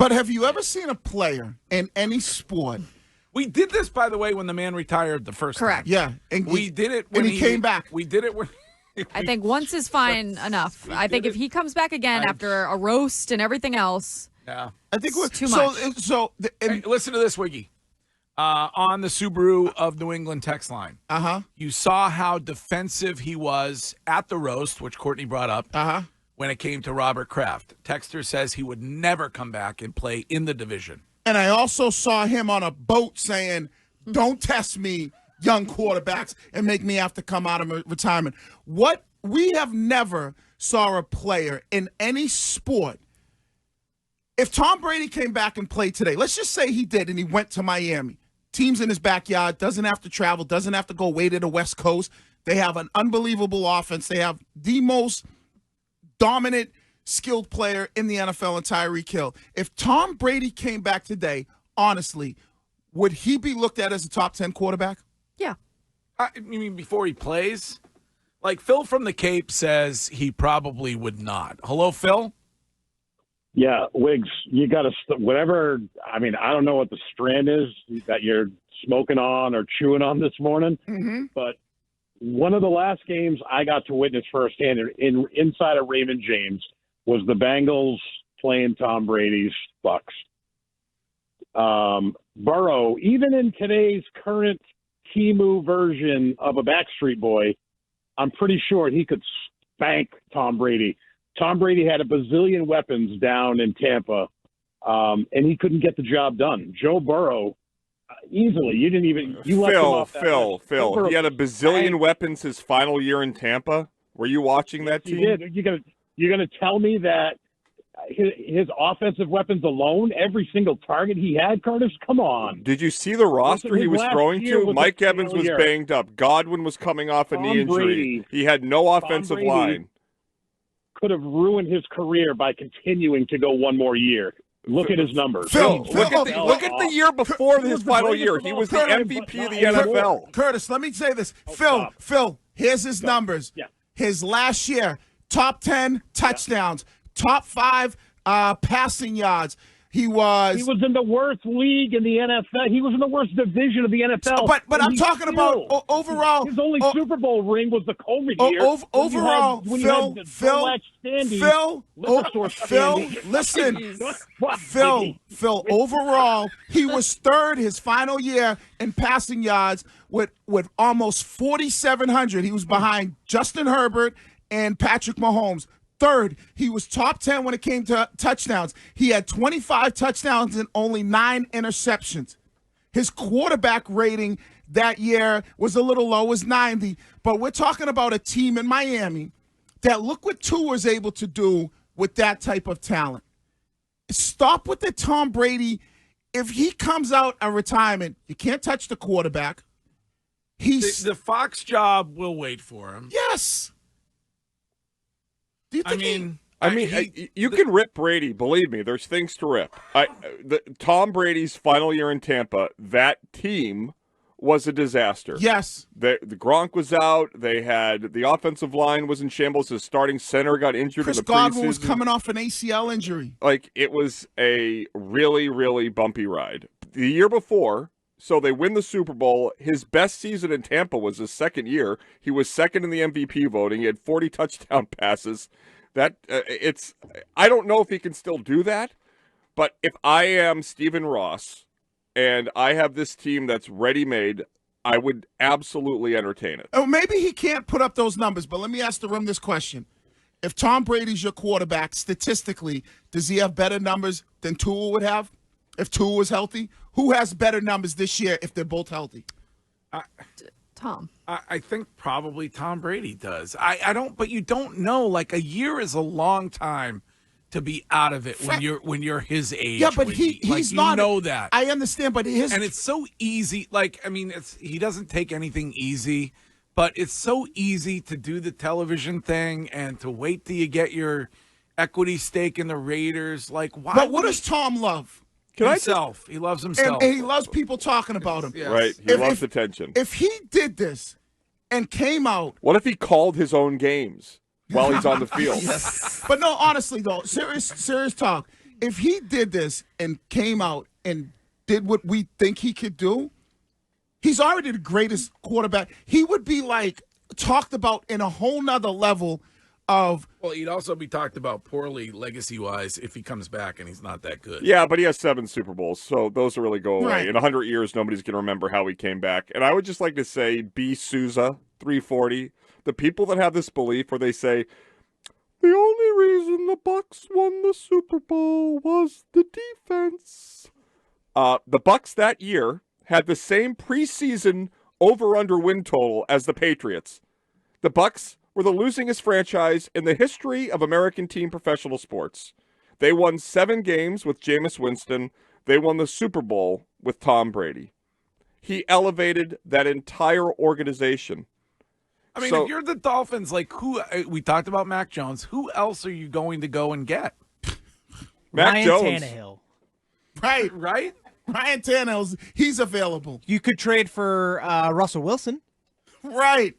But have you ever seen a player in any sport? We did this, by the way, when the man retired the first Correct. time. Yeah. And We did it when he came back. We did it when... I think once is fine enough. I think if he comes back again after a roast and everything else, Yeah. I think it's too much. Hey, listen to this, Wiggy. On the Subaru of New England text line. You saw how defensive he was at the roast, which Courtney brought up, when it came to Robert Kraft. Texter says he would never come back and play in the division. And I also saw him on a boat saying, "Don't test me, young quarterbacks, and make me have to come out of retirement." What we have never saw a player in any sport. If Tom Brady came back and played today, let's just say he did and he went to Miami. Team's in his backyard, doesn't have to travel, doesn't have to go way to the West Coast. They have an unbelievable offense. They have the most dominant, skilled player in the NFL in Tyreek Hill. If Tom Brady came back today, honestly, would he be looked at as a top 10 quarterback? yeah. You mean before he plays? Like Phil from the Cape says he probably would not. Hello, Phil? Yeah, Wiggs, you got to whatever. I mean, I don't know what the strand is that you're smoking on or chewing on this morning, but one of the last games I got to witness firsthand inside of Raymond James was the Bengals playing Tom Brady's Bucks. Burrow, even in today's current Timu version of a Backstreet Boy, I'm pretty sure he could spank Tom Brady. Tom Brady had a bazillion weapons down in Tampa, and he couldn't get the job done. Joe Burrow, easily. You didn't even – you left him off that list. Phil. He had a bazillion weapons his final year in Tampa. Were you watching that team? He did. You're gonna tell me that his offensive weapons alone, every single target he had, Curtis? Come on. Did you see the roster he was throwing to? Mike Evans was banged up. Godwin was coming off a knee injury. Brady, he had no offensive line. Could have ruined his career by continuing to go one more year. Look at his numbers. Look at the year before his final year. He was the MVP of the NFL. Curtis, let me say this. Phil, here's his numbers. Yeah. His last year, top 10 touchdowns, top 5 passing yards. He was in the worst league in the NFL. He was in the worst division of the NFL. But I'm talking about overall. His only Super Bowl ring was the COVID year. Overall, Phil, overall, he was third his final year in passing yards with almost 4,700. He was behind Justin Herbert and Patrick Mahomes. Third, he was top 10 when it came to touchdowns. He had 25 touchdowns and only 9 interceptions. His quarterback rating that year was a little low, was 90. But we're talking about a team in Miami that look what Tua was able to do with that type of talent. Stop with the Tom Brady. If he comes out of retirement, you can't touch the quarterback. The Fox job will wait for him. Yes. Do you think you can rip Brady. Believe me, there's things to rip. Tom Brady's final year in Tampa, that team was a disaster. Yes. The Gronk was out. They had the offensive line was in shambles. His starting center got injured in the preseason. Chris Godwin was coming off an ACL injury. Like, it was a really, really bumpy ride. The year before, so they win the Super Bowl. His best season in Tampa was his second year. He was second in the MVP voting. He had 40 touchdown passes. I don't know if he can still do that, but if I am Stephen Ross and I have this team that's ready-made, I would absolutely entertain it. Oh, maybe he can't put up those numbers, but let me ask the room this question. If Tom Brady's your quarterback, statistically, does he have better numbers than Tua would have if Tua was healthy? Who has better numbers this year if they're both healthy? Tom. I think probably Tom Brady does. I don't, but you don't know. Like, a year is a long time to be out of it when you're his age. Yeah, but he's not. You know that. I understand, but and it's so easy. Like, I mean, he doesn't take anything easy, but it's so easy to do the television thing and to wait till you get your equity stake in the Raiders. Like, why? But what does Tom love? Himself. He loves himself. And he loves people talking about him. Yes. Right. He loves attention. If he did this and came out. What if he called his own games while he's on the field? Yes. But no, honestly, though, serious talk. if he did this and came out and did what we think he could do, he's already the greatest quarterback. He would be like talked about in a whole nother level of. Well, he'd also be talked about poorly legacy-wise if he comes back and he's not that good. Yeah, but he has 7 Super Bowls, so those will really go away. Right. In 100 years, nobody's going to remember how he came back. And I would just like to say, B. Souza, 340, the people that have this belief where they say, the only reason the Bucs won the Super Bowl was the defense. The Bucs that year had the same preseason over-under win total as the Patriots. The Bucs were the losingest franchise in the history of American team professional sports. They won 7 games with Jameis Winston. They won the Super Bowl with Tom Brady. He elevated that entire organization. I mean, if you're the Dolphins, like we talked about Mac Jones, who else are you going to go and get? Mac Jones. Tannehill. Right. Right? Ryan Tannehill's, he's available. You could trade for Russell Wilson. Right.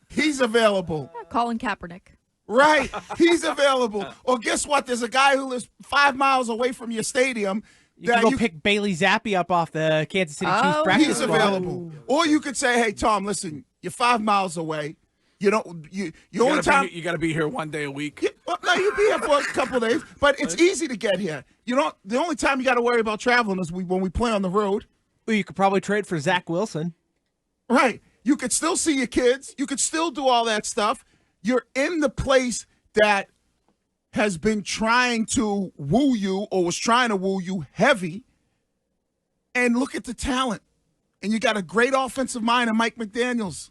He's available. Colin Kaepernick. Right. He's available. Or guess what? There's a guy who lives 5 miles away from your stadium. You can go pick Bailey Zappi up off the Kansas City Chiefs practice He's squad. available. Or you could say, hey, Tom, listen, you're 5 miles away. You don't. You only time you got to be here one day a week. No, you'll be here for a couple of days, but it's easy to get here. You know, the only time you got to worry about traveling is when we play on the road. Well, you could probably trade for Zach Wilson. Right. You could still see your kids. You could still do all that stuff. You're in the place that has been trying to woo you or was trying to woo you heavy. And look at the talent. And you got a great offensive mind in Mike McDaniels.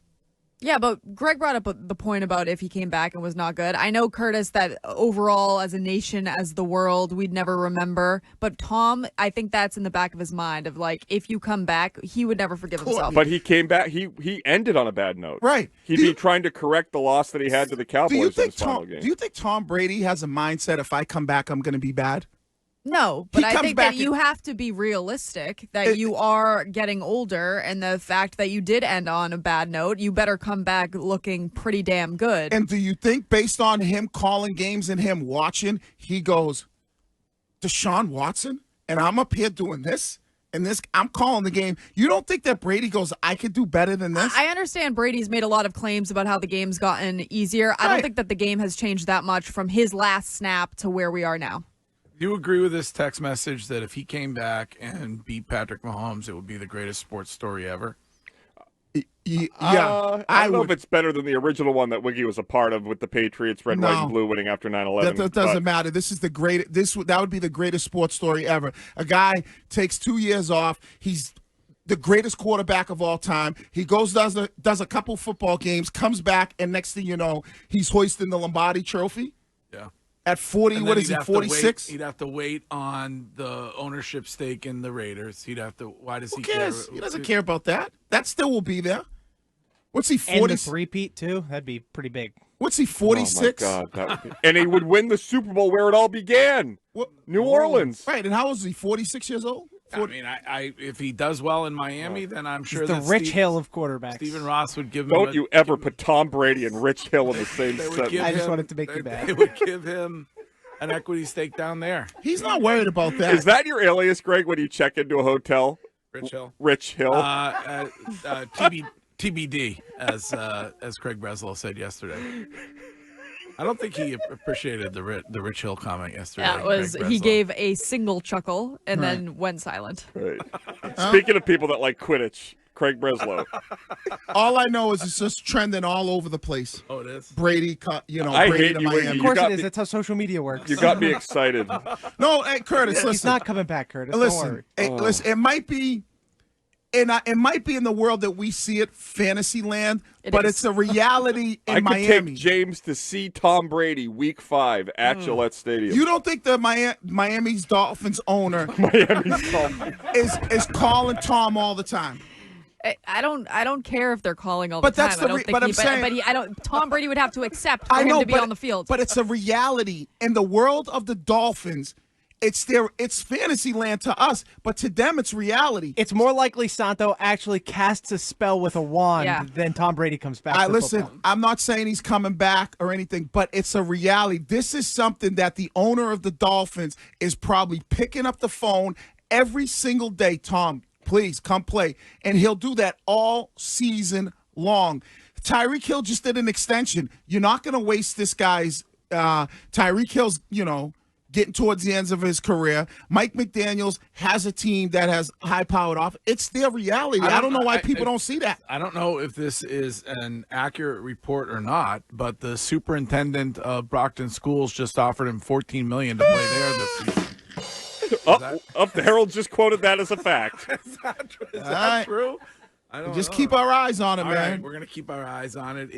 Yeah, but Greg brought up the point about if he came back and was not good. I know, Curtis, that overall as a nation, as the world, we'd never remember. But Tom, I think that's in the back of his mind of like, if you come back, he would never forgive himself. But he came back. He ended on a bad note. Right. He'd be trying to correct the loss that he had to the Cowboys in his final game. Do you think Tom Brady has a mindset, if I come back, I'm going to be bad? No, but I think that you and- have to be realistic that you are getting older, and the fact that you did end on a bad note, you better come back looking pretty damn good. And do you think, based on him calling games and him watching, he goes, Deshaun Watson, and I'm up here doing this, and this, I'm calling the game. You don't think that Brady goes, I could do better than this? I understand Brady's made a lot of claims about how the game's gotten easier. I don't think that the game has changed that much from his last snap to where we are now. Do you agree with this text message that if he came back and beat Patrick Mahomes, it would be the greatest sports story ever? Yeah. I don't know if it's better than the original one that Wiggy was a part of with the Patriots, red, white, and blue winning after 9/11. That doesn't matter. This is that would be the greatest sports story ever. A guy takes 2 years off. He's the greatest quarterback of all time. He goes, does a couple football games, comes back, and next thing you know, he's hoisting the Lombardi Trophy. Yeah. At 40, what is he, 46? He'd have to wait on the ownership stake in the Raiders. He'd have to. Why does he care? Who cares? He doesn't care about that. That still will be there. What's he, 40? And the three-peat, too? That'd be pretty big. What's he, 46? Oh, my God. And he would win the Super Bowl where it all began. New Orleans. Right, and how old is he, 46 years old? I mean, if he does well in Miami, then I'm sure the that Rich Hill of quarterbacks. Stephen Ross would give him. Don't you ever put Tom Brady and Rich Hill in the same sentence. I just wanted to make you mad. They would give him an equity stake down there. He's not worried about that. Is that your alias, Greg, when you check into a hotel? Rich Hill. Rich Hill. TBD, as Craig Breslow said yesterday. I don't think he appreciated the Rich Hill comment yesterday. That was Craig he Breslow. gave a single chuckle and then went silent. Right. Speaking of people that like Quidditch, Craig Breslow. All I know is it's just trending all over the place. Oh, it is? Brady, I Brady hate to you, Miami. Of course it is. That's how social media works. You got me excited. No, hey, Curtis, listen. He's not coming back, Curtis. Don't worry. Listen, it might be, it might be in the world that we see it, fantasy land, but it's a reality in I could Miami. take James to see Tom Brady Week 5 at Gillette Stadium. You don't think the Miami's Dolphins owner is calling Tom all the time? I don't care if they're calling all But the time. that's the Tom Brady would have to accept for I him know, to be on the field. But it's a reality in the world of the Dolphins. it's fantasy land to us, but to them it's reality. It's more likely Santo actually casts a spell with a wand than Tom Brady comes back. Listen, football. I'm not saying he's coming back or anything, but it's a reality. This is something that the owner of the Dolphins is probably picking up the phone every single day. Tom, please come play. And he'll do that all season long. Tyreek Hill just did an extension. You're not going to waste this guy's Tyreek Hill's, getting towards the ends of his career. Mike McDaniels has a team that has high-powered off. It's their reality. I don't know why people don't see that. I don't know if this is an accurate report or not, but the superintendent of Brockton Schools just offered him $14 million to play there this season. The Herald just quoted that as a fact. Is that true? I don't Just know. keep our eyes on it, All man. right, we're going to keep our eyes on it.